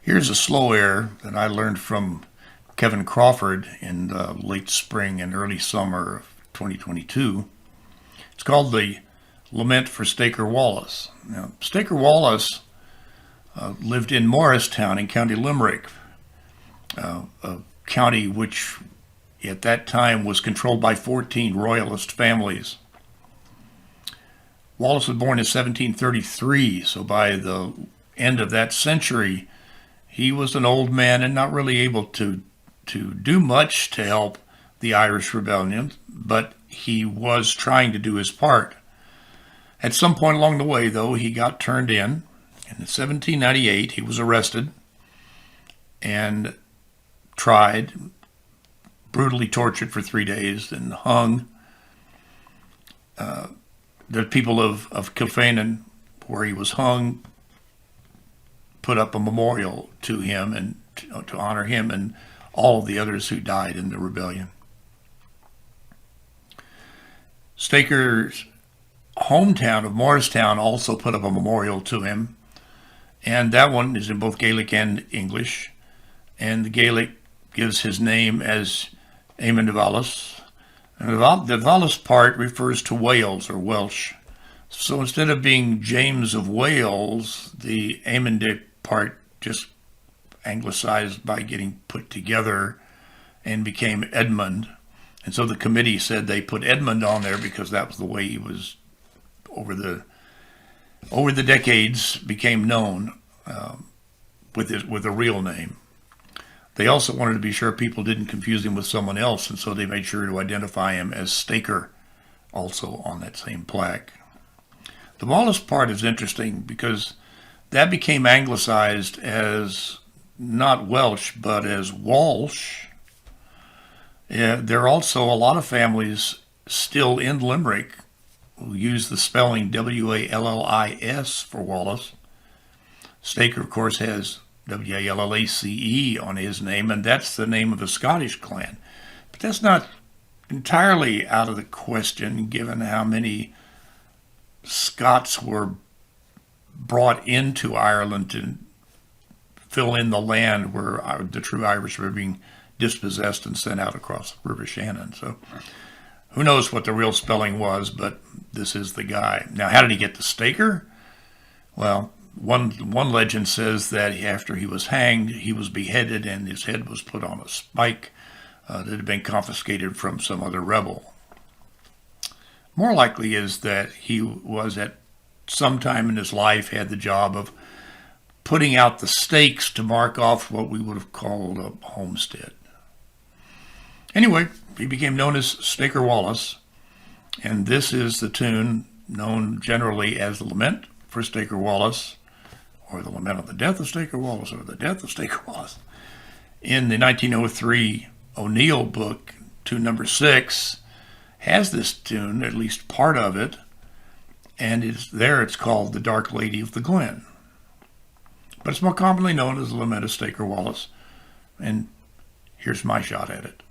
Here's a slow air that I learned from Kevin Crawford in the late spring and early summer of 2022. It's called the Lament for Staker Wallace. Now, Staker Wallace lived in Morristown in County Limerick, a county which at that time was controlled by 14 royalist families. Wallace was born in 1733, so by the end of that century, he was an old man and not really able to do much to help the Irish Rebellion, but he was trying to do his part. At some point along the way, though, he got turned in. In 1798, he was arrested and tried, brutally tortured for 3 days, and hung. The people of Kilfenan, where he was hung, put up a memorial to him and to honor him and all of the others who died in the rebellion. Staker's hometown of Morristown also put up a memorial to him, and that one is in both Gaelic and English, and the Gaelic gives his name as Eamon de Wallace, and the Wallace part refers to Wales or Welsh. So instead of being James of Wales, the Eamon de part just anglicized by getting put together and became Edmund. And so the committee said they put Edmund on there because that was the way he was over the decades became known with a real name. They also wanted to be sure people didn't confuse him with someone else, and so they made sure to identify him as Staker also on that same plaque. The Wallace part is interesting because that became anglicized as not Welsh, but as Walsh. There are also a lot of families still in Limerick who use the spelling Wallis for Wallace. Staker, of course, has Wallace on his name, and that's the name of a Scottish clan. But that's not entirely out of the question, given how many Scots were brought into Ireland to fill in the land where the true Irish were being dispossessed and sent out across the River Shannon. So who knows what the real spelling was, but this is the guy. Now, how did he get to Staker? Well, one legend says that after he was hanged, he was beheaded and his head was put on a spike that had been confiscated from some other rebel. More likely is that he was at some time in his life had the job of putting out the stakes to mark off what we would have called a homestead. Anyway, he became known as Staker Wallace, and this is the tune known generally as the Lament for Staker Wallace, or the Lament of the Death of Staker Wallace, or the Death of Staker Wallace. In the 1903 O'Neill book, tune number 6, has this tune, at least part of it, and it's called The Dark Lady of the Glen. But it's more commonly known as the Lament of Staker Wallace, and here's my shot at it.